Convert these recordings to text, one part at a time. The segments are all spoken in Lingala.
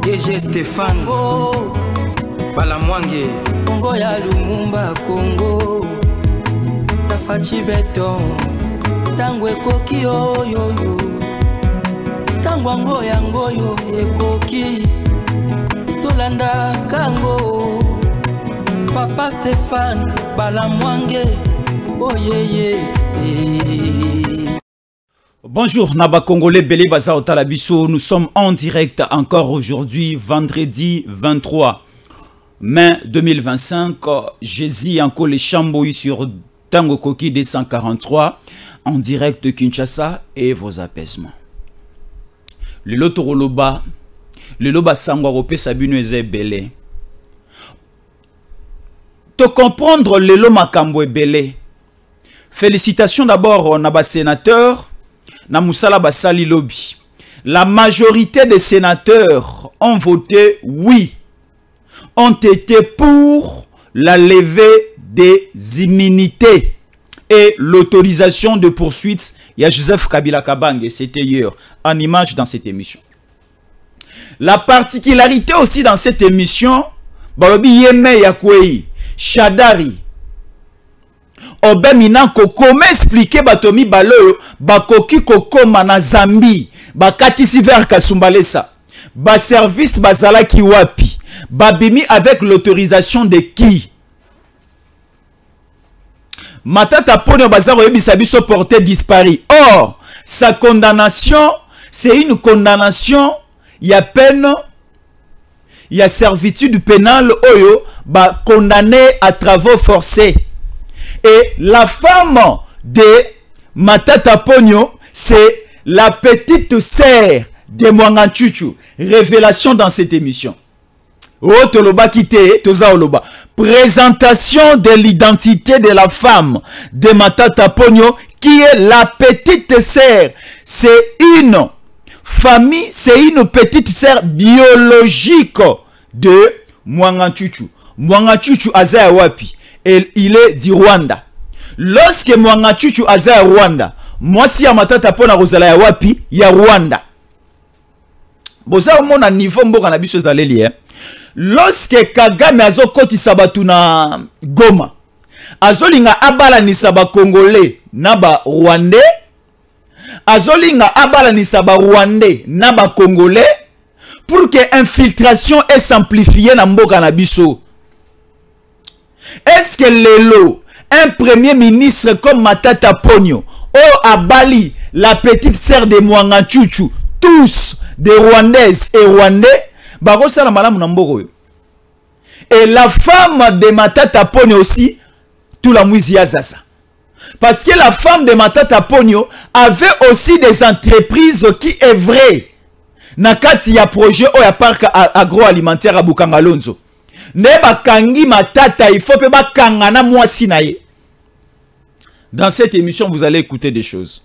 DG Stéphane Balamwange Congo ya Lumumba Congo Tafachi Beton Tangwe koki yo Tangwango yangoyo ekoki Tolanda kango Papa Stéphane Balamwange oh yeah. Bonjour Naba Congolais Belé Baza Otalabiso. Nous sommes en direct encore aujourd'hui, vendredi 23 mai 2025. Jésus encore les Chamboui sur Tango Koki 243 en direct de Kinshasa et vos apaisements. Le Lotoroloba, le Loba Sangwarope Sabino Eze Belé. Te comprendre le Lomakambo Belé. Félicitations d'abord Naba sénateur. Na Moussala Basali Lobby. La majorité des sénateurs ont voté oui. Ont été pour la levée des immunités et l'autorisation de poursuite. Il y a Joseph Kabila Kabange, c'était hier, en image dans cette émission. La particularité aussi dans cette émission, Balobi Yeme Yakwei, Shadari, Obemina Koko m'expliquer batomi balo bakoki koko mana Zambi bakatisi vers Kasumbalesa ba service bazala ki wapi babimi avec l'autorisation de qui Matata Ponyo bazaro yebisa biso porté disparu. Or sa condamnation c'est une condamnation il y a peine il y a servitude pénale oyo ba condamné à travaux forcés. Et la femme de Matata Ponyo, c'est la petite sœur de Mwanganchuchu. Révélation dans cette émission. Présentation de l'identité de la femme de Matata Ponyo, qui est la petite sœur. C'est une famille, c'est une petite sœur biologique de Mwanganchuchu. Mwanganchuchu Azaya Wapi. Et il est du Rwanda. Lorsque Mwanganchuchu aza Rwanda, moi si Matata Pona Rosala ya wapi ya Rwanda. Boza mona niveau mboka na biso zaleli hein. Lorsque Kagame azokoti sabatu na Goma, azolinga abala ni saba Congolais na ba Rwandais, azolinga abala ni saba Rwandais na ba Congolais pour que infiltration est simplifiée na mboka na biso. Est-ce que Lelo, un premier ministre comme Matata Ponyo, ou Abali, la petite sœur de Mwanganchuchu, tous des Rwandaises et Rwandais, et la femme de Matata Ponyo aussi, tout la mouizia zaza. Parce que la femme de Matata Ponyo avait aussi des entreprises qui est vrai. Nakati ya projet ou ya parc agroalimentaire à Bukangalonzo. Neba kangi matata, il faut pas kangana moi sinaye. Dans cette émission, vous allez écouter des choses.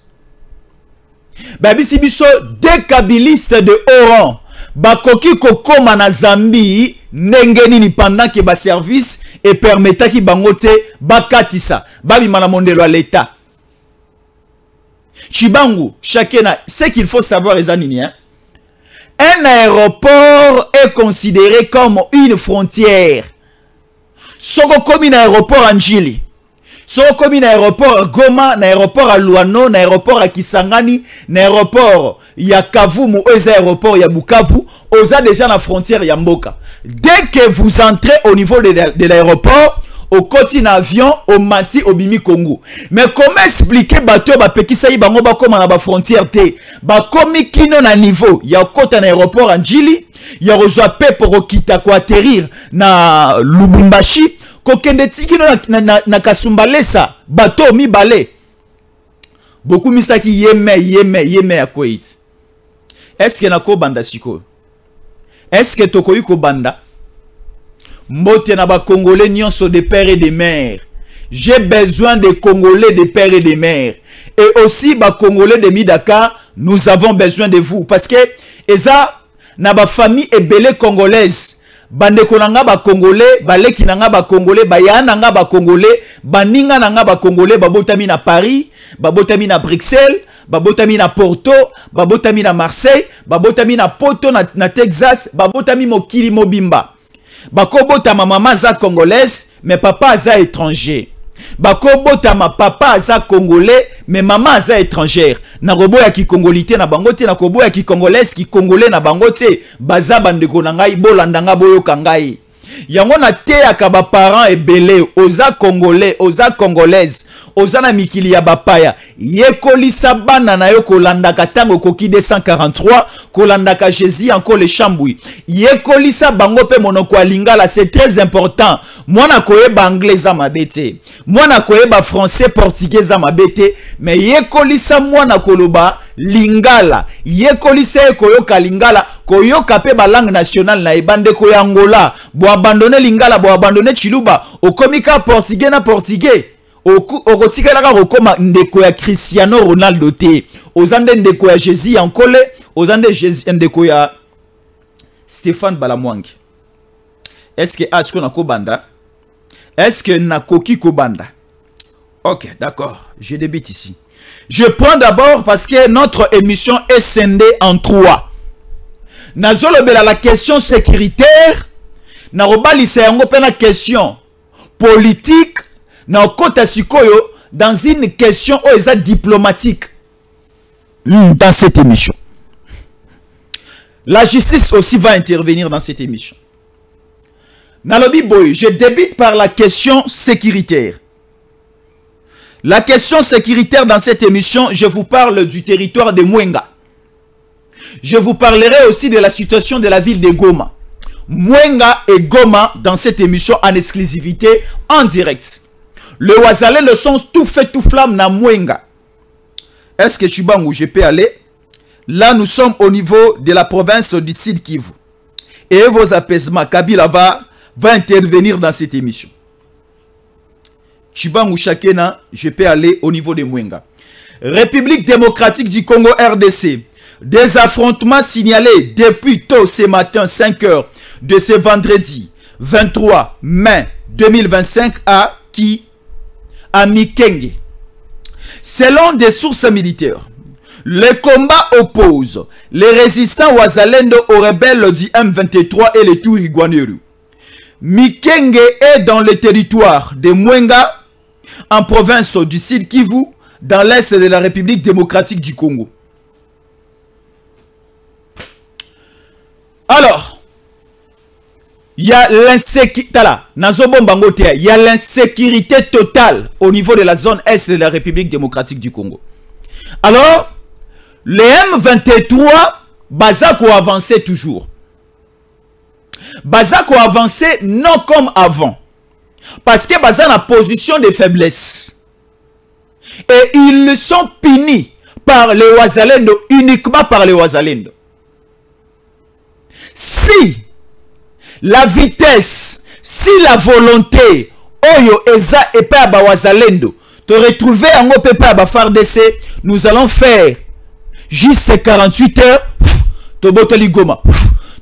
Babi Sibiso, des kabilistes de Oran, bakoki koko mana Zambi, nengeni ni pendant que ba service et permettant ki bangote bakatisa, babi mana mondelo à l'État. Chibangu, chacun, ce qu'il faut savoir les anini, hein. Un aéroport est considéré comme une frontière. Soko comme un aéroport à Njili. Soko comme un aéroport à Goma, un aéroport à Luano, un aéroport à Kisangani, un aéroport à Kavumu, un aéroport à Bukavu, osa déjà la frontière ya Mboka. Dès que vous entrez au niveau de l'aéroport, au côté avion, au Mati, au Bimi Congo. Mais comment expliquer bateau ba pekisa yi bango ba comme na ba frontière te ba komi kino na niveau ya côté un aéroport en Njili ya reçoit pe pour kita ko atterrir na Lubumbashi ko kende tikino na Kasumbalesa bateau mi balé beaucoup misaki yeme ya Kuwait. Est-ce que na ko banda siko? Est-ce que tokoyi ko banda? Mbote na ba Congolais nyonso de père et de mère. J'ai besoin de Congolais de père et de mère. Et aussi ba Congolais de Midaka, nous avons besoin de vous. Parce que eza na ba famille ebele congolaise. Bande konanga ba Congolais, baleki nanga ba Congolais, baya nanga ba Congolais, baninga nanga ba Congolais, babotami na Paris, babotami na Bruxelles, babotami na Porto, babotami na Marseille, babotami na Poto na Texas, babotami mokili mobimba. Bakobotama mama za congolaise, mais papa za étranger. Bakobotama papa za congolais, mais maman za étrangère. Na robo ya ki congolité na bangote, na kobo ya ki congolaise ki congolais na bangote, baza bandeko na ngai bolandanga boyoka ngai. Yango na te akaba parents ebele, oza congolais, oza congolaise, oza na mikili ya bapaya. Yekolisa bana na yo kolandaka tango koki 243, kolandaka Jésus encore le chambui. Yekolisa bango pe monoko ya lingala, c'est très important. Mwana koyeba anglais za mabete, mwana koyeba français portugais za mabete, mais yekolisa mwana koloba lingala, yekolisa koyoka lingala, koyoka pe ba langue nationale na ebande ko ya Angola, bo abandonner lingala, bo abandonner chiluba, okomika portugais na portugais. Okotika la okoma ndeko ya Cristiano Ronaldo te, ozande ndeko ya Jésus Ankole, ozande ndeko ya Stéphane Balamwangi. Est-ce que Asko nako banda? Est-ce que nakoki ko banda? Ok, d'accord, je débute ici. Je prends d'abord parce que notre émission est scindée en 3. Nazolobela la question sécuritaire, narobalisa yango pe na question politique, na kota sikoyo dans une question diplomatique dans cette émission. La justice aussi va intervenir dans cette émission. Nalobi boy, je débute par la question sécuritaire. La question sécuritaire dans cette émission, je vous parle du territoire de Mwenga. Je vous parlerai aussi de la situation de la ville de Goma. Mwenga et Goma dans cette émission en exclusivité, en direct. Le Wazalendo le sont tout fait tout flamme na Mwenga. Est-ce que Chibangou je peux aller? Là nous sommes au niveau de la province du Sud Kivu. Et vos apaisements, Kabila va intervenir dans cette émission. Chibangou Chakena, je peux aller au niveau de Mwenga. République démocratique du Congo RDC. Des affrontements signalés depuis tôt ce matin 5 heures de ce vendredi 23 mai 2025 à Mikenge. Selon des sources militaires, le combat oppose les résistants Wazalendo aux rebelles du M23 et les Tourigwaneru. Mikenge est dans le territoire de Mwenga, en province du Sud Kivu, dans l'est de la République démocratique du Congo. Alors, il y a l'insécurité totale au niveau de la zone est de la République démocratique du Congo. Alors, les M23, Bazako avançait toujours. Bazako avançait non comme avant. Parce que Bazan a position de faiblesse. Et ils sont punis par les Wazalendo, uniquement par les Wazalendo. Si la vitesse, si la volonté, Oyo Eza et Peba Wazalendo, te retrouver en Opepa FARDC, nous allons faire juste 48 heures, Tobotoli Goma,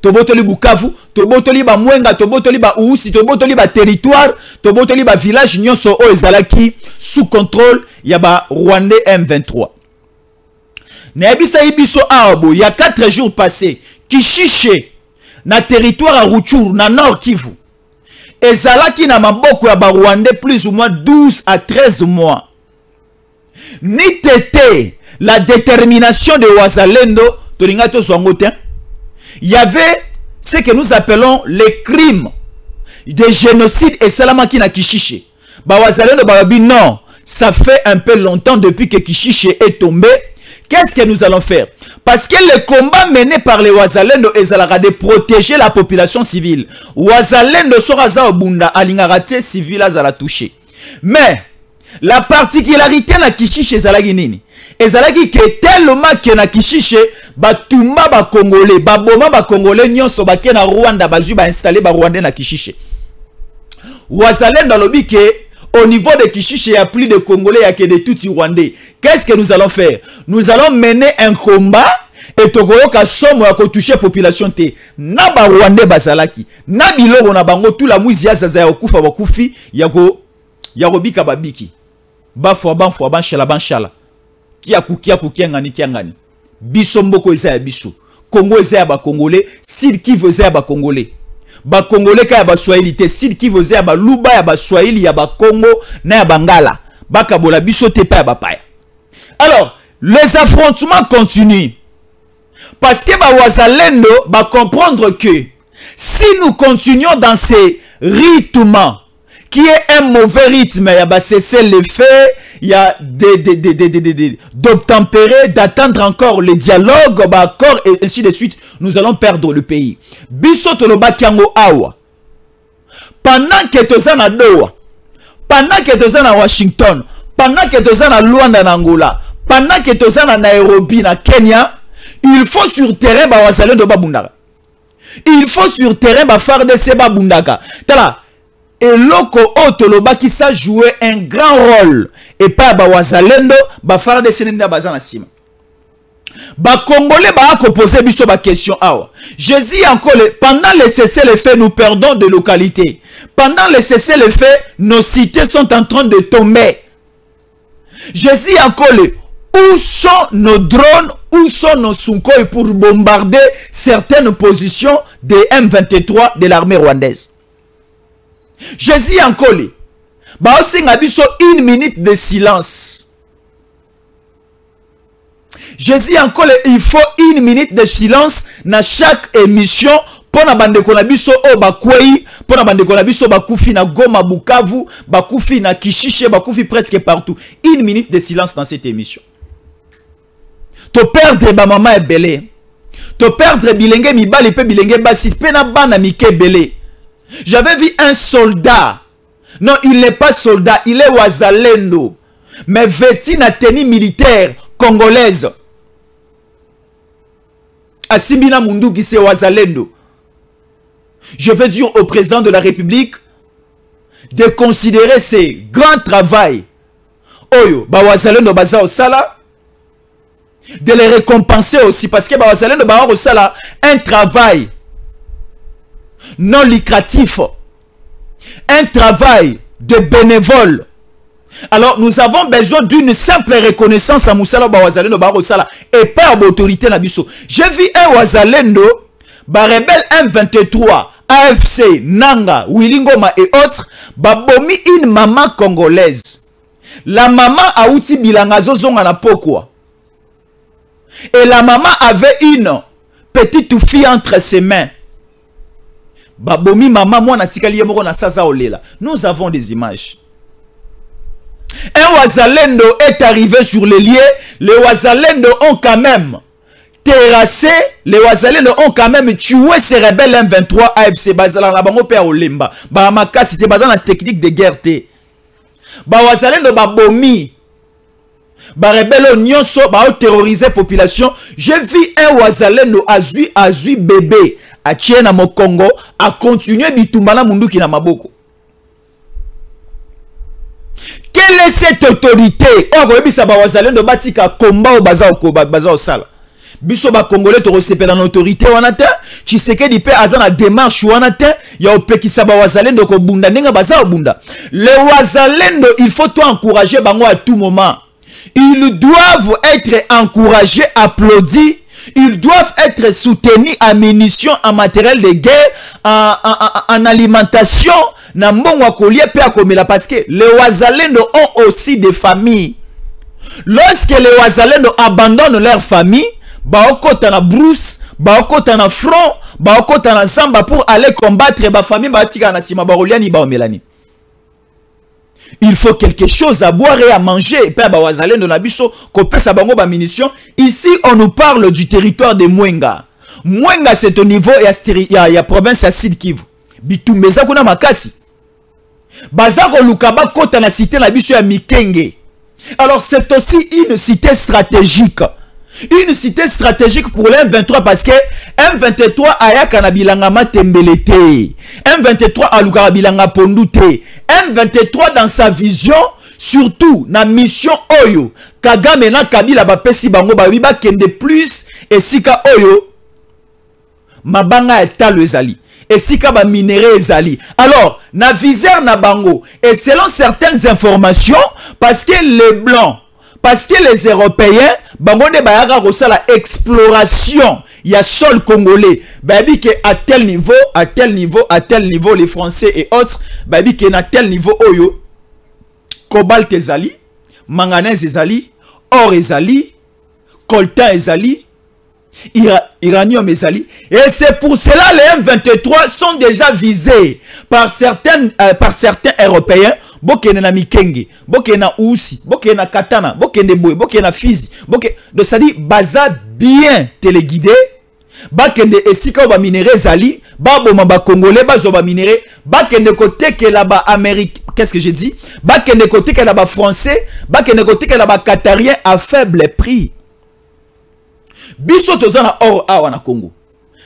Tobotoli Bukavu, Tobotoli ba Mwenga, Tobotoli ba Ousi, Tobotoli ba territoire, Tobotoli ba village, Nyonso O Ezalaki, sous contrôle, Yaba Rwandais M23. Nebisa Ibiso Aabo, il y a 4 jours passés, Kishiche, na territoire à Rutshuru, na Nord Kivu. Ezalaki na maboko ya ba Rwandais plus ou moins 12 à 13 mois. Ni tete la détermination de Wazalendo, Tolingato Swangotin. Il y avait ce que nous appelons les crimes de génocide et salamaki na Kishiche. Ba Wazalendo babi non, ça fait un peu longtemps depuis que Kishiche est tombé. Qu'est-ce que nous allons faire? Parce que le combat mené par les Wazalendo est de protéger la population civile. Wazalendo sera Zaobunda alingarate civil azala touché. Mais la particularité na Kishiche ezalaki nini? Ezalaki que tellement que na Kishiche batumba ba Congolais, baboma ba Congolais nyonso bake na Rwanda bazu ba installer ba Rwandais na Kishiche. Wazalendo lobi que au niveau de Kishiche, il y a plus de Congolais, il y a que de tout Rwandais. Qu'est-ce que nous allons faire? Nous allons mener un combat et Togoyoka somme à toucher la population. Na ba Rwandais bazalaki, na biloko na bango tout la mouizia zaza okufa bakufi, yako bika babiki. Ba fwa ban shala ban shala. ngani. Biso mboko eza ya biso. Congo eza ya ba Congolais, Sud Kivu eza ya ba Congolais. Ba Congolais ka ya ba Swahili te, Sud Kivu eza ya ba Luba ya ba Swahili ya ba Congo na ya Bangala. Bakabola biso te pa ya ba paya. Alors, les affrontements continuent. Parce que ba Wazalendo va comprendre que si nous continuons dans ces rythmes qui est un mauvais rythme, il y a cesser le feu, il y a d'obtempérer, d'attendre encore le dialogue, accord et ainsi de suite, nous allons perdre le pays. Biso toloba kiango awa. Pendant que tu es à Doha, pendant que tu es à Washington, pendant que tu es à Luanda, en Angola, pendant que tu es à Nairobi, en Kenya, il faut sur terrain ba Wazalendo ba bundaka. Il faut sur terrain ba FARDC ba bundaka. Tala et loko otoloba qui ça jouer un grand rôle et pas ba Wazalendo ba FARDC nenda bazana sima. Ba Congolais ba ko poser biso ba question awa. Jésus encore pendant le cessez-le-feu nous perdons de localité. Pendant le cessez-le-feu nos cités sont en train de tomber. Jésus encore où sont nos drones, où sont nos Sukhoi pour bombarder certaines positions des M23 de l'armée rwandaise. Jésus en collé. Bah aussi ngabiso 1 minute de silence. Jésus en collé, il faut 1 minute de silence dans chaque émission pour na bande konabiso o bakwei, pour na bande konabiso bakufi na Goma, Bukavu, bakufi na Kishishe, bakufi presque partout. 1 minute de silence dans cette émission. To perdre ba maman est belé. To perdre bilenge mibali pe bilenge basi pe na bana mike belé. J'avais vu un soldat. Non, il n'est pas soldat, il est Wazalendo. Mais vêtu na tenue militaire congolaise. Asimbina Mundu qui c'est Wazalendo. Je veux dire au président de la République de considérer ces grands travail. Oyo, ba Wazalendo baza osala. De les récompenser aussi parce que Wazalendo ba osala un travail non lucratif, un travail de bénévole. Alors nous avons besoin d'une simple reconnaissance à Moussala Wazalendo ba osala et pas d'autorité na biso. J'ai vu un Wazalendo ba rebelle M23 AFC Nanga Wilingoma et autres ba bomi une maman congolaise. La maman a outi bilanga zozonga na pokwa. Et la maman avait une petite fille entre ses mains. Babomi maman moi natikali yemoko na sasa olela. Nous avons des images. Un Wazalendo est arrivé sur les lieux. Les Wazalendo ont quand même terrassé. Les Wazalendo ont quand même tué ces rebelles M23 AFC Bazala na bango pe olemba. Ba makasi te bazana technique de guerre te. Ba Wazalendo babomi. Ba rebelle nyonso ba terroriser population. J'ai vu un Wazalendo azui bébé a tié na Mokongo a continué bitumbana munduki na maboko. Quelle est cette autorité? Oh koyebisa ba Wazalendo batika komba o baza osala. Biso ba Congolais to resepela na autorité wana te. Tshisekedi pe azana démarche wana te ya opekisa ba Wazalendo ko bunda ninga baza obunda. Les Wazalendo il faut toi encourager bango à tout moment. Ils doivent être encouragés, applaudis. Ils doivent être soutenus en munitions, en matériel de guerre, en alimentation. Parce que les Wazalendo ont aussi des familles. Lorsque les Wazalendo abandonnent leur famille, baokota na brousse, baokota na front, baokota na zamba pour aller combattre ba famille batika na sima baroliani ba melani. Il faut quelque chose à boire et à manger. Et puis, ici, on nous parle du territoire de Mwenga. Mwenga, c'est au niveau, il y a province à Sud Kivu. Bitumeza kuna makasi. Bazako Lukaba kota na cité na biso ya Mikenge. Alors, c'est aussi une cité stratégique. Une cité stratégique pour l'M23 parce que M23 ayaka na bilanga matembelete. M23 alukara bilanga pondute. M23 dans sa vision, surtout na mission Oyo, Kagame na Kabila bapesi bango babiba kende plus et sika Oyo mabanga etalo ezali. Et sika ba minéraux ezali. Alors, na viseur na bango et selon certaines informations parce que les blancs parce que les Européens bangonde bayaka kosala exploration il y a sol congolais babi que à tel niveau les Français et autres babi que na tel niveau oyo cobalt ezali manganèse ezali or ezali coltan ezali iranium ezali et c'est pour cela les M23 sont déjà visés par certains Européens bokene na mikenge bokene na usi bokene na katana bokene boy bokene na fizi bokene de ça dit baza bien téléguidé bakende esika ba minéraux zali baboma ba congolais bazo ba minéraux bakende côté que là bas Amérique qu'est-ce que j'ai dit bakende côté que là bas français bakende côté que là bas qatarien à faible prix biso tozana or awa na Congo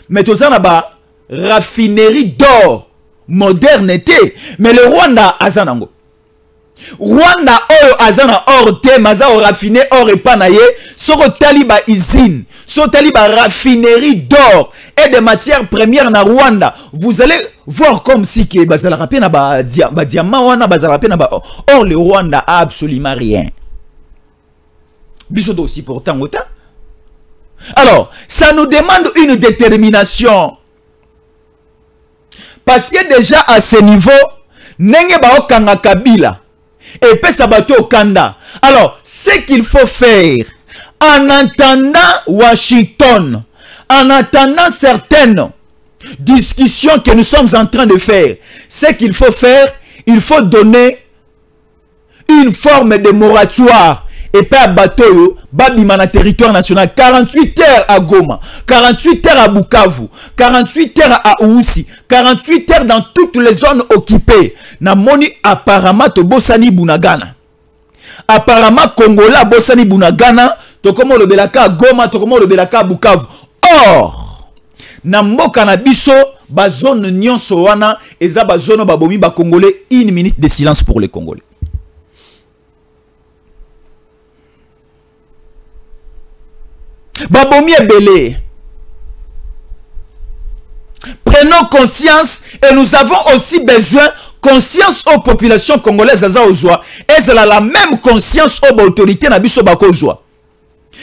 mais tozana ba raffinerie d'or modernité mais le Rwanda azanango Rwanda oyo azana or te maza o raffiné or et panaye soko taliba usine so taliba raffinerie d'or et de matières premières na Rwanda vous allez voir comme si que bazala rapé na ba diamant wana bazala rapé na ba or le Rwanda a absolument rien biso aussi pourtant autant. Alors ça nous demande une détermination parce que déjà à ce niveau nenge ba okanga Kabila et puis ça bateau au Kanda. Alors, ce qu'il faut faire, en attendant Washington, en attendant certaines discussions que nous sommes en train de faire, ce qu'il faut faire, il faut donner une forme de moratoire. Et puis à bateau, babima na territoire national, 48 heures à Goma, 48 heures à Bukavu, 48 heures à Ousi, 48 heures dans toutes les zones occupées. Na moni apparemment to bosani bunagana. Apparemment Congola bosani bunagana, to komo le belaka Goma, to komo le belaka Bukavu. Or, na mboka na biso, ba zone nyonso wana, eza ba zone babomi ba Congolais, 1 minute de silence pour les Congolais. Babomi est belé. Prenons conscience et nous avons aussi besoin conscience aux populations congolaises à Ozoa. Et c'est la même conscience aux autorités Nabiso Bakozwa.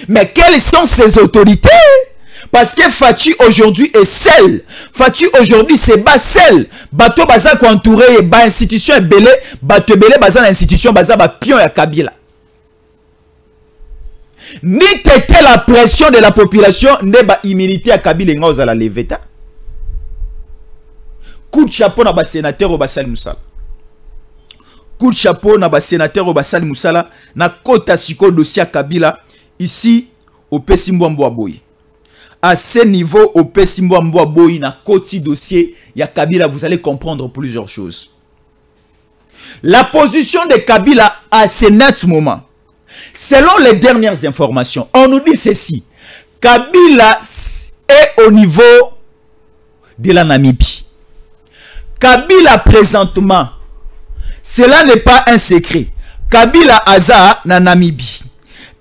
Mais quelles sont ces autorités? Parce que Fachi aujourd'hui est seul. Fachi aujourd'hui c'est bas seul. Bato baza ko entouré ba institution est belé, bato belé baza institution baza ba pion ya Kabila. Ni t'était la pression de la population ne ba immunité à Kabila ngoza la leveta. Coup de chapeau na ba sénateur au Basali Moussala. Coup de chapeau na ba sénateur au Basali Moussala na kota siko dossier Kabila ici au Pesimbo Boy. À ce niveau au Pesimbo Boy na koti dossier ya Kabila vous allez comprendre plusieurs choses. La position de Kabila à ce net moment. Selon les dernières informations, on nous dit ceci. Kabila est au niveau de la Namibie. Kabila présentement, cela n'est pas un secret. Kabila Aza na Namibie.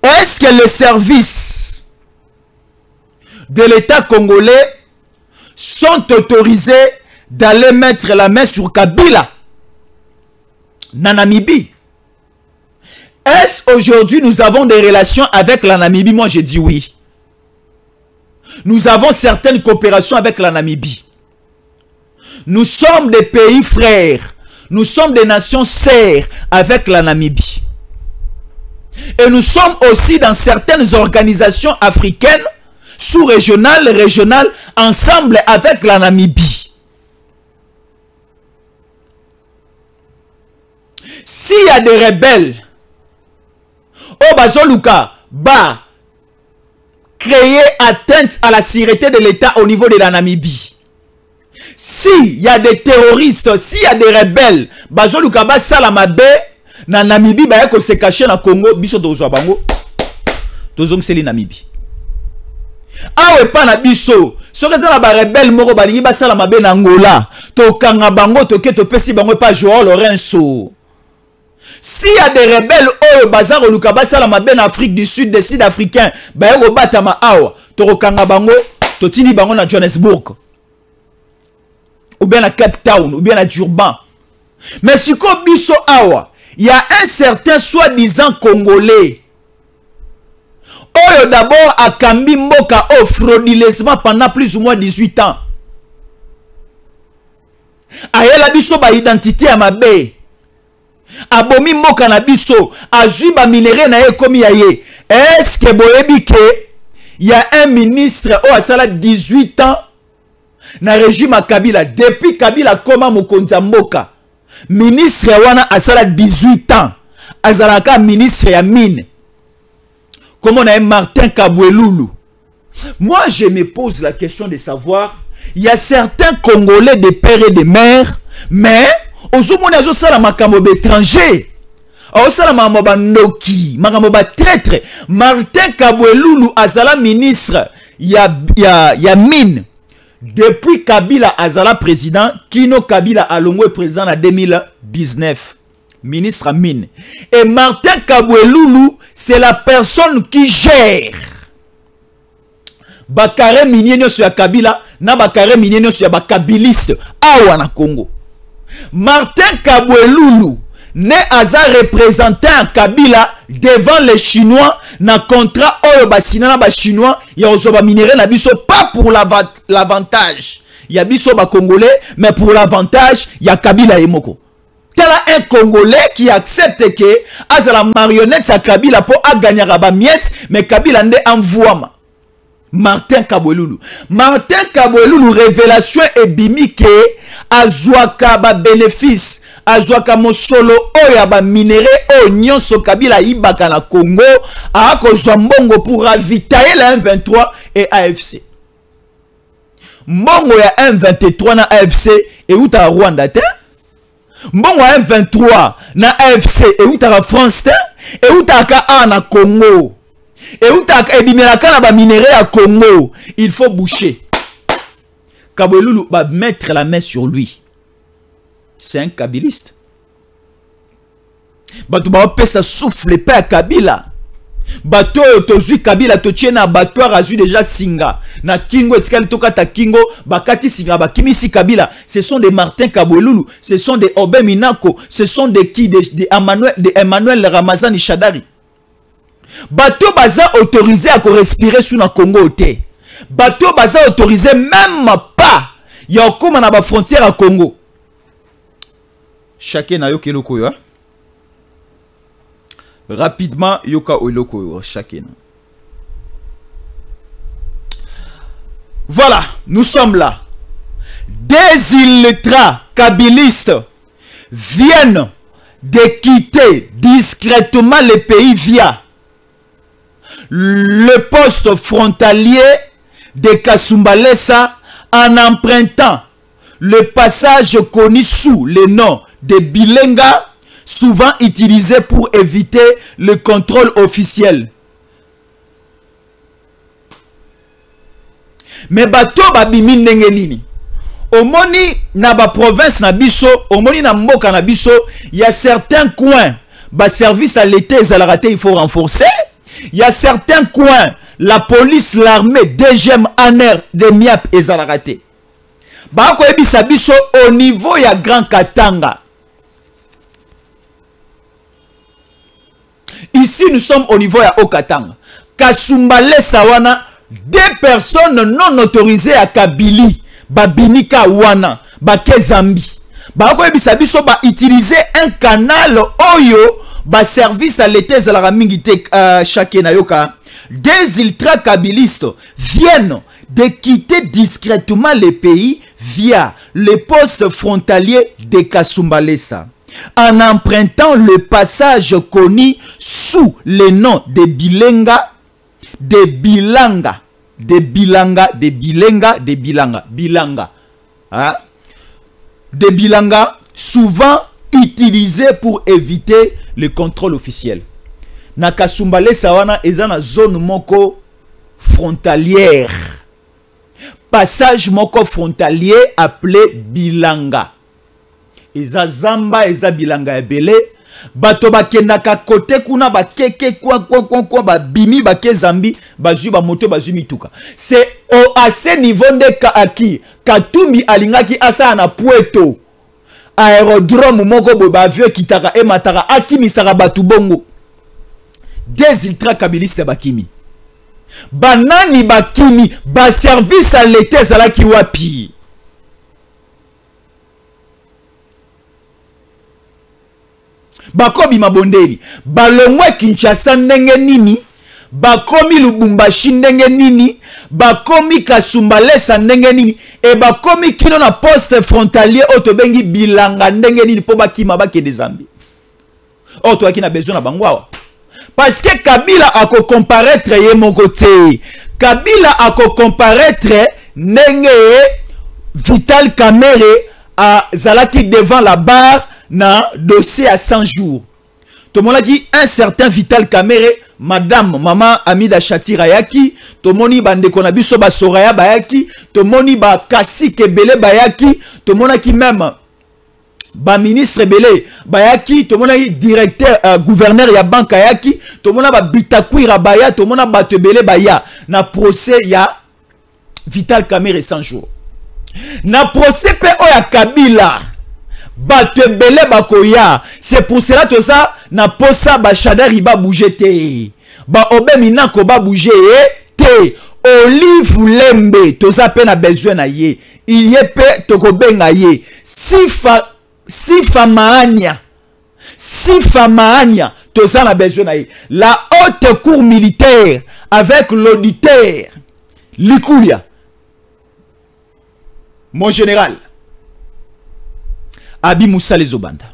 Est-ce que les services de l'État congolais sont autorisés d'aller mettre la main sur Kabila na Namibie? Est-ce aujourd'hui nous avons des relations avec la Namibie? Moi je dis oui. Nous avons certaines coopérations avec la Namibie. Nous sommes des pays frères. Nous sommes des nations sœurs avec la Namibie. Et nous sommes aussi dans certaines organisations africaines, sous-régionales, régionales, ensemble avec la Namibie. S'il y a des rebelles, au Bazoluka, créer atteinte à la sécurité de l'État au niveau de la Namibie. S'il y a des terroristes, s'il y a des rebelles, Bazoluka Salamabe, na Namibie, ko se cacher na Congo, biso dozo bango, dozo c'est Namibie. Ah ouais, pas na biso, so reza na ba rebelle moko balingi Salamabe na Angola, to kanga bango, to ke to pesi bango pa Joao Lorenzo. S'il y a des rebelles au bazar au Lukaba Salamabe en Afrique du Sud, des Sud-Africains, au Batama Awa, Torokanga Bango, Totini Bango na Johannesburg, ou bien à Cape Town, ou bien à Durban. Mais si comme Bisso Awa, il y a un certain soi-disant Congolais Oyo d'abord a kambi mboka frauduleusement pendant plus ou moins 18 ans. Ayela biso ba identité ya mabe. Abomi mboka na biso, azui ba minere na ye komi ya ye. Est-ce que boyebi ke y a un ministre au asala 18 ans na régime à Kabila depuis Kabila koma mokonzi mboka. Ministre wana asala 18 ans. Azalaka ministre ya mine. Comment on a un Martin Kaboueloulou. Moi, je me pose la question de savoir, il y a certains Congolais de pères et de mères, mais au moment où ils ont makambo étranger, ils ont makambo noki, makambo traître. Martin Kaboueloulou azala ministre, ya mine. Depuis Kabila azala président, Kino Kabila alongwe président en 2019. Ministre à mine. Et Martin Kaboueloulou, c'est la personne qui gère bakare minier sur ya Kabila, na bakare minier sur ya bakabiliste awa na Congo. Martin Kaboueloulou ne aza représentant à Kabila devant les Chinois na contrat oyo basina na ba Chinois ya ozoba minéré na biso pas pour l'avantage ya biso ba Congolais mais pour l'avantage ya Kabila emoko. Tel un Congolais qui accepte que à la marionnette sa Kabila pour a gagner ba miette mais Kabila nde envoie Martin Kaboueloulou. Martin Kaboueloulou révélation et bimi que azwaka ba bénéfice azwaka mosolo oya ba minéré o nyonso Kabila ibaka na Congo a kozwa mbongo pour ravitailler la M23 et AFC. Mbongo ya M23 na AFC et uta Rwanda te. Mbongo ya M23 na AFC et uta France te et uta ka na Congo. Et uta ebimelaka na ba minéré à Congo. Il faut boucher. Kaboueloulou va mettre la main sur lui. C'est un kabiliste. Bato ba pesa souffle pas à Kabila. Bato tozui Kabila totie na abattoir azu déjà singa. Na Kingo etikali toka ta Kingo bakati singa bakimisi Kabila. Ce sont des Martin Kaboueloulou, ce sont des Obé Minako, ce sont des qui de Emmanuel Ramazani Shadari. Bato baza autorisé à respirer sous na Congo te. Bato baza autorisé même pas. Ya koma na ba frontière à Congo. Chacun na yo keloko yo. Rapidement yoka oloko yo chacun. Voilà, nous sommes là. Des illettrés kabilistes viennent de quitter discrètement le pays via le poste frontalier de Kasumbalesa en empruntant le passage connu sous le nom de Bilenga, souvent utilisé pour éviter le contrôle officiel. Mais bato babimi ndenge nini? Omoni na ba province na biso, omoni na mboka na biso, il y a certains coins, ba service à l'été il faut renforcer. Il y a certains coins, la police, l'armée, DGM, ANER, de MIAP et Zalaraté. Bako ebisa biso au niveau ya Grand Katanga. Ici nous sommes au niveau ya Okatanga. Kasumbalesa wana, deux personnes non autorisées à Kabili, Babinika wana, Bakezambi. Bako ebisa biso ba utiliser un canal oyo. Ba service à l'été de la mingite chacun nayoka. Des ultra-kabilistes viennent de quitter discrètement le pays via les postes frontaliers de Kasumbalesa en empruntant le passage connu sous le nom de Bilenga, de Bilanga, de Bilanga, de Bilenga, de Bilanga, Bilanga, hein? De Bilanga, souvent utilisé pour éviter le contrôle officiel. Na Kasumbalesa wana ezana zone moko frontalière. Passage moko frontalier appelé Bilanga. Eza Zamba, eza Bilanga ebele. Bato bakendaka kote kuna bakeke kwa ba bimi bake Zambi bazui ba moto bazui mituka. C'est à ce niveau de Kaaki Katumbi alingaki asa na Puerto. Aérodrome moko boba avion kitaka e mataka akimi sara batu bongo. Des ultra kabilistes bakimi. banani bakimi ba service à l'état ezalaki wapi? Bakobi mabondeli balongwe Kinshasa ndenge nini, bakomi Lubumbashi ndenge nini, bakomi Kasumbalesa ndenge nini, e bakomi kino na poste frontalier otobengi Bilanga ndenge nini po bakima bakende Zambie. Oto aki na besoin na bangwawa. Parce que Kabila ako comparaître ye moko te. Kabila ako comparaître ndenge Vital Kamerhe a zalaki devant la barre na dossier à 100 jours. Tomonaki un certain Vital Kamerhe, madame maman Amida Chatira yaki, tomoni bandeko na biso ba Soraya bayaki, tomoni ba Kasi Kebele bayaki, tomonaki même ba ministre Belé bayaki, tomonaki directeur gouverneur ya banque yaki, tomona ba Bitakwira baya, tomona ba Tebele baya na procès ya Vital Kamerhe 100 jours. Na procès pe oya Kabila bato ebele bakoya. C'est pour cela que ça na posa ba Shadari ba bouger te, ba Obeminako ba bouger te, Olive Lembe toza pe na besoin na ye, il y pe tokobenga ye Sifa Maania toza na besoin na ye. La haute cour militaire avec l'auditeur Likulia, mon général Abi Moussala Ezobanda.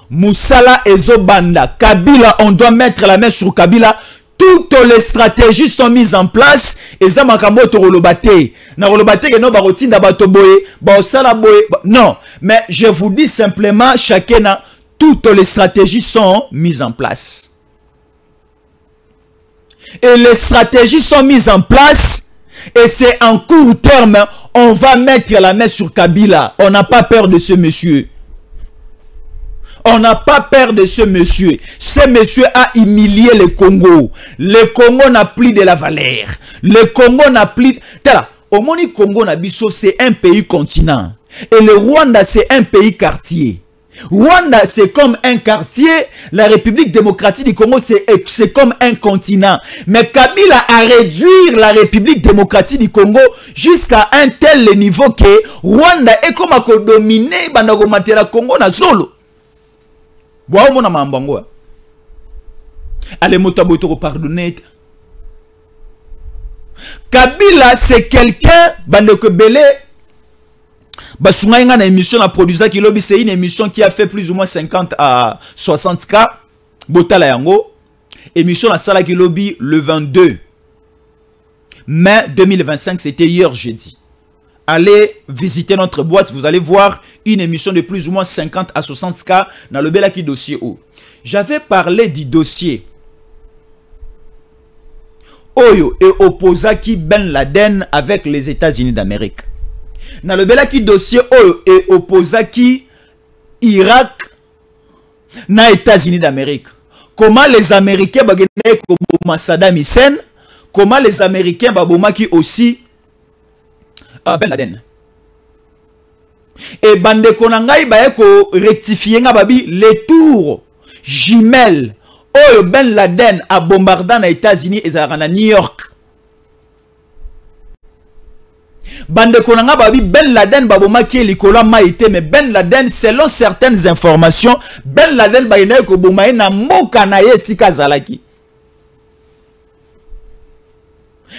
Moussala Ezobanda. Kabila, on doit mettre la main sur Kabila. Toutes les stratégies sont mises en place. Eza makambo to rolobate. Na rolobate ke no ba rotinda ba to boye, ba osala boye. Non, mais je vous dis simplement chacun toutes les stratégies sont mises en place. Et les stratégies sont mises en place et c'est en court terme. On va mettre la main sur Kabila. On n'a pas peur de ce monsieur. On n'a pas peur de ce monsieur. Ce monsieur a humilié le Congo. Le Congo n'a plus de la valeur. Le Congo n'a plus... Au Moni Congo Nabiso, c'est un pays continent. Et le Rwanda, c'est un pays quartier. Rwanda, c'est comme un quartier. La République démocratique du Congo, c'est comme un continent. Mais Kabila a réduit la République démocratique du Congo jusqu'à un tel niveau que Rwanda est comme à dominer le Congo na solo. Bon, mon amambango. Allez, motaboto pardonner. Kabila, c'est quelqu'un, bandeko belé. Basunga na émission na produisa qui lobby, c'est une émission qui a fait plus ou moins 50 à 60 cas. Botala yango. Émission na sala qui lobby le 22 mai 2025, c'était hier jeudi. Allez visiter notre boîte, vous allez voir une émission de plus ou moins 50 à 60 cas dans le Belaki dossier haut. J'avais parlé du dossier Oyo et Opposaki Ben Laden avec les États-Unis d'Amérique. Dans le Belaki dossier Oyo et Opposaki Irak na États-Unis d'Amérique. Comment les Américains bagene ko Saddam Hussein, comment les Américains babomaki aussi Ben Laden. Et bande konangai ba ko rectifier nga babi les tours jumelles Oyo Ben Laden a bombardé na États-Unis et à New York. Bande konanga babi Ben Laden babomaki likola maïté, mais Ben Laden selon certaines informations Ben Laden bayina ko bomaye na mboka na ye sika zalaki.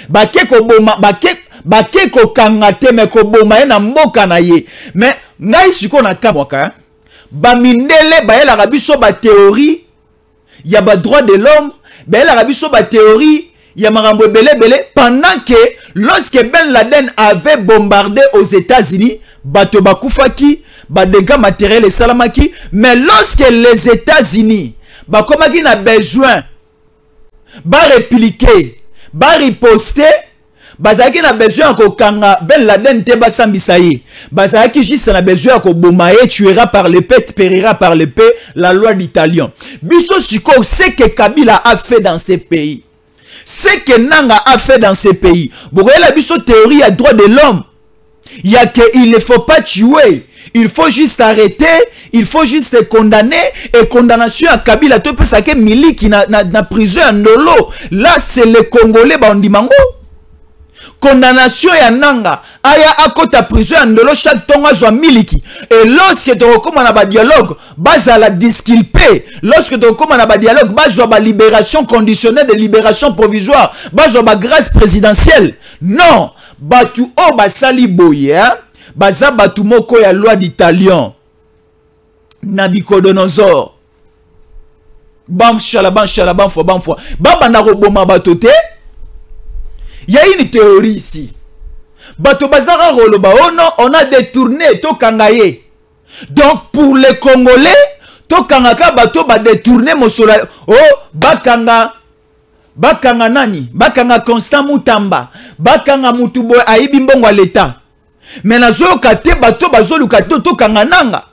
Bake ko boma bake ko kangate me ko bomaye na mboka na ye. Mais ngai siko na kamwaka ba mindele ba la rabiso ba théorie ya ba droit de l'homme, ba la rabiso ba théorie ya marambo belé pendant que lorsque Ben Laden avait bombardé aux États-Unis, bato bakufaki, ba dégâts matériels et salamaki, mais lorsque les États-Unis ba komaki na besoin ba répliquer, ba riposter, bazaki na besoin ko kanga Ben Laden te basambisa ye, bazaki juste na besoin ko bomaye, tuera par l'épée, périra par l'épée, la loi d'Italien. Biso siko, ce que Kabila a fait dans ces pays, ce que Nanga a fait dans ces pays. Vous voyez la biso théorie à droit de l'homme. Il y a que il ne faut pas tuer. Il faut juste arrêter, il faut juste condamner, et condamnation à Kabila, tout peut saquer Mili qui n'a prison en Ndolo. Là, c'est les Congolais, on dit mango. Condamnation à Nanga, aya à côté prison en Ndolo, chaque temps à Miliki. Et lorsque tu recommandes un dialogue, base à la disculper, lorsque tu recommandes un dialogue, base à la libération conditionnelle de libération provisoire, base à la grâce présidentielle. Non, batu o basali boye, hein? Baza batu moko ya loi d'italien Nabucodonosor banfwa baba na roboma bato te. Il y a une théorie ici. Bato bazara roloba oh non, on a détourné to kangaye. Donc pour les Congolais to kangaka bato ba détourner mosola oh bakanga nani bakanga Constant Mutamba bakanga mutubo aibi mbongo l'état. Mais nazo kate bato bazolu kate to kangananga.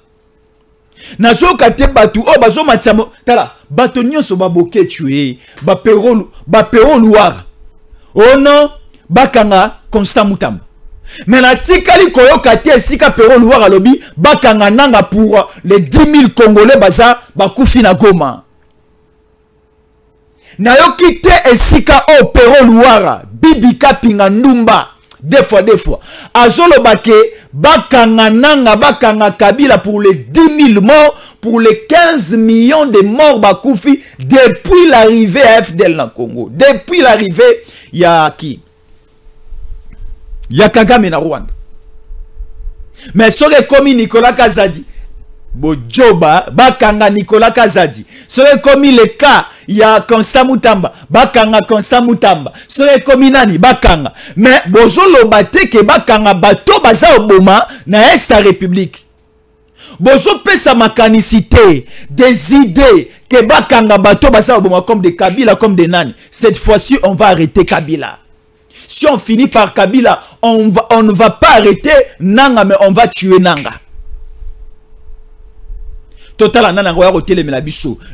Nazo kate batu o bazo matsamo tala bato nyonso baboke tué ba pero luar. Oh non bakanga Constant Mutamba. Mais la tikali koyo kate sika pero luar alobi bakanga nanga pour les 10 000 Congolais baza bakufi na Goma. Nayo kite esika o pero luar bibika pinga ndumba. Des fois. Azolo bake, bakanga nanga, bakanga Kabila pour les 10 000 morts, pour les 15 millions de morts bakoufi depuis l'arrivée à FDL dans le Congo. Depuis l'arrivée, il y a qui? Il y a Kagame na Rwanda. Mais ce qui comme Nicolas Kazadi, Bojoba, bakanga Nicolas Kazadi. Ce qui comme le cas, il y a Constant Mutamba, bakanga Constant Mutamba. Ce qui comme nani, bakanga. Mais bozolo bate ke bakanga bato baza oboma na Est République. Bozo pesa makanicité, des idées que bakanga bato baza oboma comme des Kabila, comme des nani. Cette fois-ci, on va arrêter Kabila. Si on finit par Kabila, on ne va pas arrêter Nanga, mais on va tuer Nanga. Total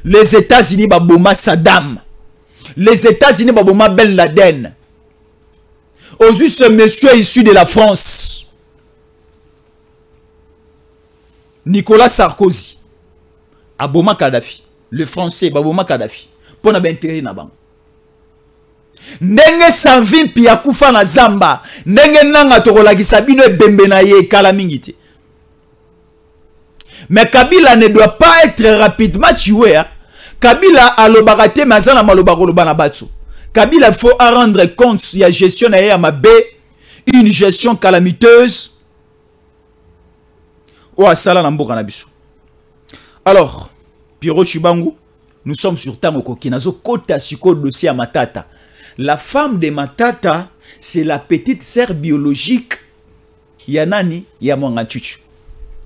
les États-Unis baboma Saddam. Les États-Unis baboma Ben Laden. Aujourd'hui, ce monsieur issu de la France, Nicolas Sarkozy, aboma Kadhafi, le français baboma Kadhafi, pour na intérêt na bango. Ndenge sanvin pia kufa na zamba, ndenge nanga tokolakisa bino ebembe na ye kala mingi te. Mais Kabila ne doit pas être rapidement tué. Hein? Kabila a le baraté, mais il a le battu. Kabila, il faut rendre compte, il y a gestion à Mabé, une gestion calamiteuse. Alors, Pierrot Chibangu, nous sommes sur Tamoko Kinazo, Kota Siko dossier à Matata. La femme de Matata, c'est la petite sœur biologique. Yanani, Yamangachuchu.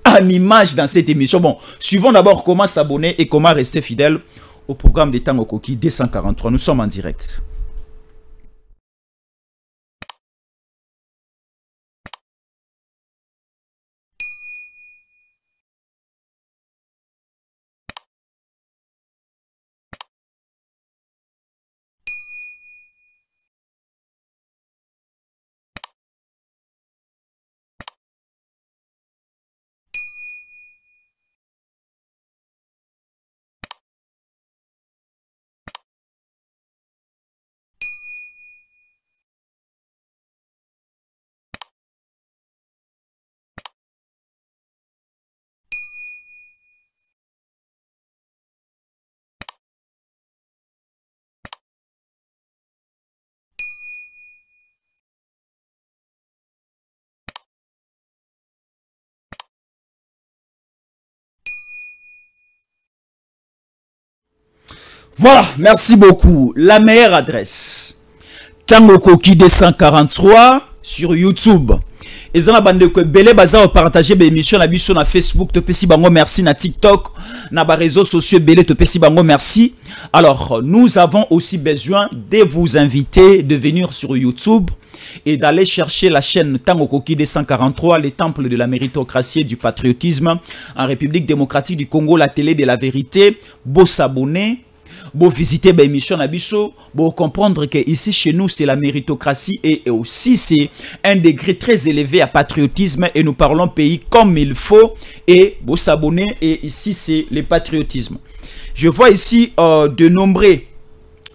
En image dans cette émission. Bon, suivons d'abord comment s'abonner et comment rester fidèle au programme de Tango Koki 243. Nous sommes en direct. Voilà, merci beaucoup. La meilleure adresse. Tango Koki 243 sur YouTube. Et ça, bande que belé bazar partager des émissions na biso na Facebook, te pesi bango merci, na TikTok, na ba réseaux sociaux belé te pesi bango merci. Alors, nous avons aussi besoin de vous inviter de venir sur YouTube et d'aller chercher la chaîne Tango Koki 243, les temples de la méritocratie et du patriotisme en République démocratique du Congo, la télé de la vérité. Beau s'abonner. Vous visitez l'émission Nabiso, vous comprendre que ici chez nous c'est la méritocratie et aussi c'est un degré très élevé à patriotisme et nous parlons pays comme il faut et vous s'abonner et ici c'est le patriotisme. Je vois ici de nombreux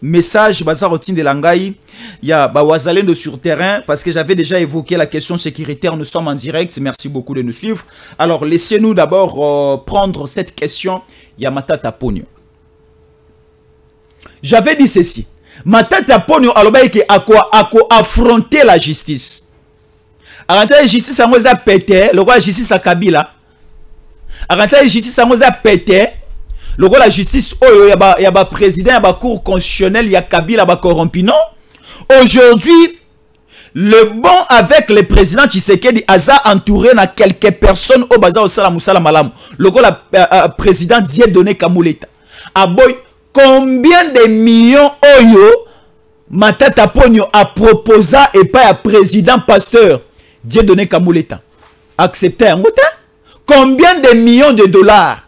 messages bazarotine de Langai. Il y a Wazalendo sur terrain parce que j'avais déjà évoqué la question sécuritaire. Nous sommes en direct. Merci beaucoup de nous suivre. Alors laissez-nous d'abord prendre cette question. Il y a Matata Ponyo. J'avais dit ceci. Matata Ponyo alobaïke a affronter la justice. Arrêtez la justice à moi pété. Le roi justice à Kabila. Arrêtez la justice à moi pété. Le roi la justice il y a président, il y a cour constitutionnelle, il y a Kabila, il y a corrompu. Non. Aujourd'hui, le bon avec le président Tshisekedi a entouré na quelques personnes au bazar au Salamoussala Malam. Le roi la président Dieudonné Kamuleta. Aboy, combien de millions Oyo Matata Ponyo a proposé et pas à président pasteur Dieudonné Kamuleta accepté un motin? Combien de millions de dollars?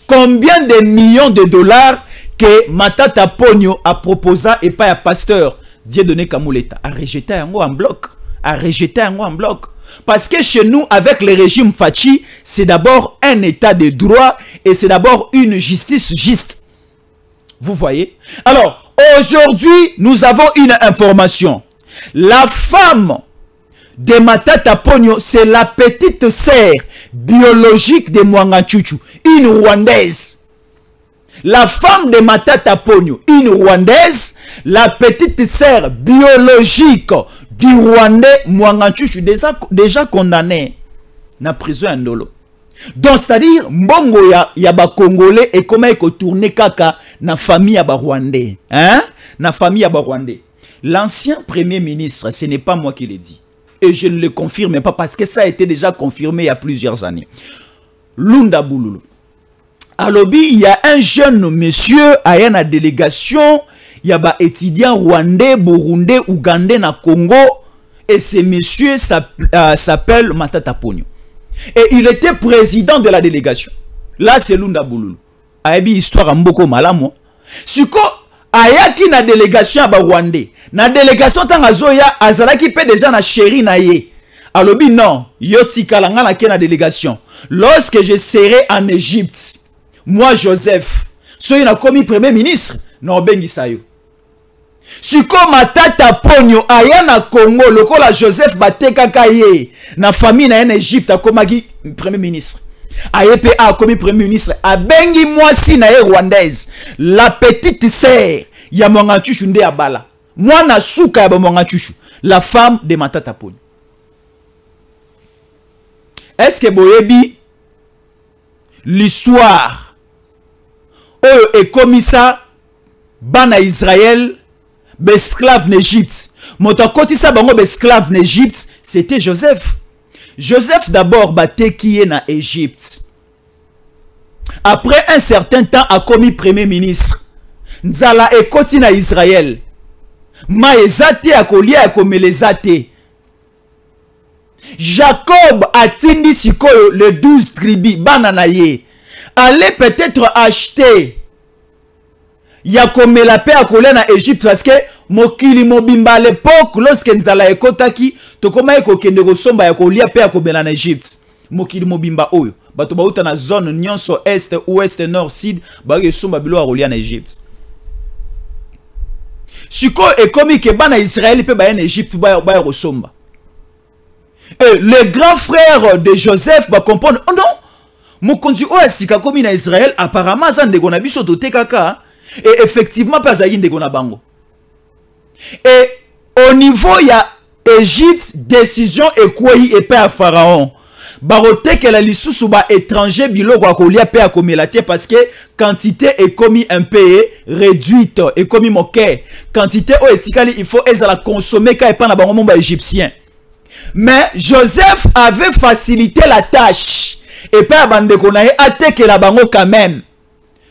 Combien de millions de dollars que Matata Ponyo a proposé et pas à pasteur Dieudonné Kamuleta a rejeté un mot en bloc? A rejeté un mot en bloc. Parce que chez nous, avec le régime Fachi, c'est d'abord un état de droit et c'est d'abord une justice juste. Vous voyez? Alors, aujourd'hui, nous avons une information. La femme de Matata Ponyo, c'est la petite sœur biologique de Mwanga Chuchu, une Rwandaise. La femme de Matata Ponyo, une Rwandaise, la petite sœur biologique du Rwandais Mwanga Chuchu, déjà condamné na prison en Ndolo. Donc, c'est-à-dire, mbongo ya ba Congolais et comment il tourne kaka na famille ya ba Rwandais. Hein? Na famille ya ba Rwandais. L'ancien premier ministre, ce n'est pas moi qui l'ai dit. Et je ne le confirme pas parce que ça a été déjà confirmé il y a plusieurs années. Lunda Bouloulou. À Lobi, il y a un jeune monsieur à une délégation. Il y a des étudiants rwandais, burundais, ougandais na Congo. Et ce monsieur s'appelle Matata Ponyo. Et il était président de la délégation. Là, c'est Lunda Bouloulou. Ayebi histoire mboko malamo. Siko ayaki na délégation à Rwandais. Na délégation tanga zoya azalaki pe déjà na chéri na ye. Alobi non, yoti kalanga na ke na délégation. Lorsque je serai en Égypte, moi Joseph, soy na commis premier ministre, non bengi sayo. Siko Matata Ponyo aya na Congo lokola Joseph bateka kaye na famille na en Égypte akomaki premier ministre. Ayepe a commis premier ministre a bengi moi si na ye rwandaise, la petite sœur ya Mwanga Chuchu nde abala. Moi na souka ya Mwanga Chuchu, la femme de Matata Ponyo. Est-ce que boyebi l'histoire est comme ça bana Israël esclave d'Égypte. Motakoti sa bango esclave d'Égypte, c'était Joseph. Joseph d'abord batté qui est na Égypte. Après un certain temps a commis premier ministre. Nzala ekoti na Israël. Ma ezate akolia akomelezate. Jacob a tindi sikoyo les 12 tribus bananaye. Allez peut-être acheter Yakomela pe akolia na Égypte parce que mokili mobimba à l'époque lorsque nzala ekotaki tokoma ekokende kosomba yakolia pe akomela na Égypte. Mokili mobimba oyo bato bauta na zone nyonso est, ouest, nord, sud ba yesomba bilo akolia na Égypte. Siko ekomi ke bana Israël pe ba en Égypte ba kosomba. Et le grand frère de Joseph va comprendre, oh non, mokonzi o asika komi na Israël apparemment ça ndeko na biso to tekaka et effectivement pas ayi ndeko na bango. Et au niveau ya Égypte décision ekoi et pas à Pharaon. Barote que la lisusu ba étranger biloko akolia pe akomelate parce que quantité est commis un peu réduite et commis moke. Quantité o etikali il faut ezala consommer ka epa na bango mba égyptien. Mais Joseph avait facilité la tâche. Et pas bandeko na ye ateke la bango quand même.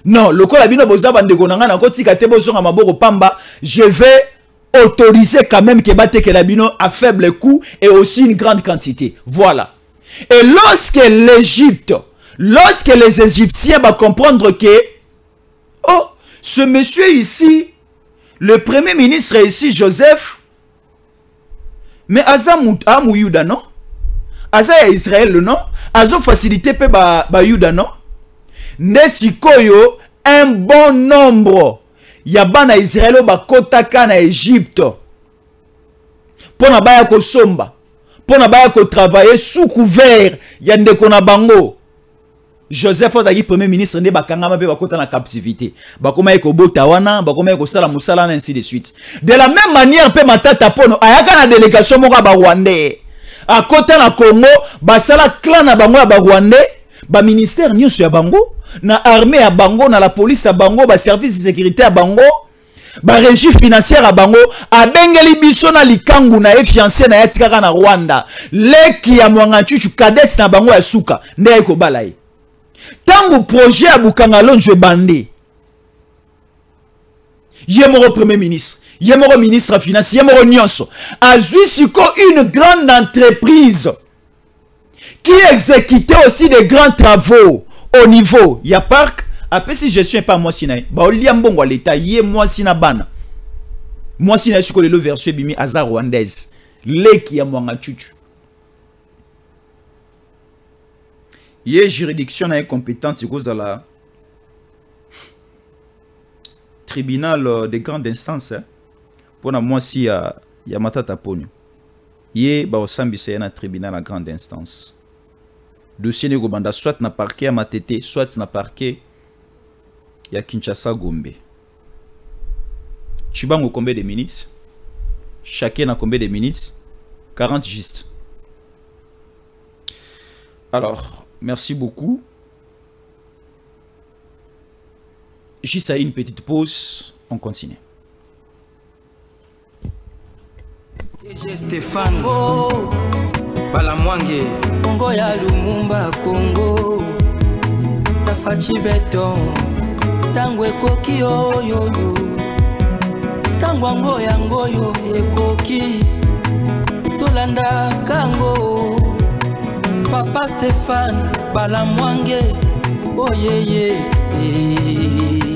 Non, le ko la bino boza bandeko na nga na kotika te bozonga maboko pamba, je vais autoriser quand même que bateke la bino à faible coût et aussi une grande quantité. Voilà. Et lorsque l'Égypte, lorsque les Égyptiens vont comprendre que oh, Ce monsieur ici, le premier ministre ici, Joseph, mais Aza Mouyouda, non? Aza Israël, non? Azo facilité pe ba Yuda, non? Nesikoyo, un bon nombre. Yabana Israël ba kotaka na Égypte. Pona baya ko somba. Pona baya ko travailler sous couvert. Yande kona bango. Joseph Ozaki premier ministre ne bakangama pe bakota na captivité. Bakoma eko bota wana, bakoma eko sala musala ainsi de suite. De la même manière pe matata pono ayaka na délégation moko ba Rwandais. A kota na Congo, basala clan na bango ya ba Rwandais, ba ministère nyonso ya bango, na armée ya bango, na la police ya bango, ba service de sécurité ya bango, ba régie financière ya bango, a bengeli biso na likangu na fiancé na yatikaka na Rwanda. Leki ya mwangachuchu cadet na bango ya suka, nde ko balai. Tango projet ya Bukangalo njwe bande. Yemoro premier ministre. Yemoro ministre de finance, Yemoro Nyonso. Azui Siko une grande entreprise qui exécutait aussi des grands travaux au niveau. Ya parc, après si gestion pas moi sinaï. Ba oliambongo à l'état, yé moi sinabana. Moi sinaï siko le version bimi azar rwandaise. Leki ya mwanga chuchu. Yé juridiction na compétente siko la tribunal de grande instance. Pour moi si ya matata ponyo ye ba osambisa ya na tribunal à grande instance dossier ne gobanda soit na parquet ya Matete soit na parquet ya Kinshasa Gombe. Chibango combien de minutes? Chacun a combien de minutes? 40 juste. Alors merci beaucoup. Juste à une petite pause, on continue. Stéphane Balamwange Congo ya Lumumba Congo Tafachi Beton Tangwe koki oyo Tangwango yango yo ekoki Tolanda kango Papa Stéphane Balamwange Oh yeah yeah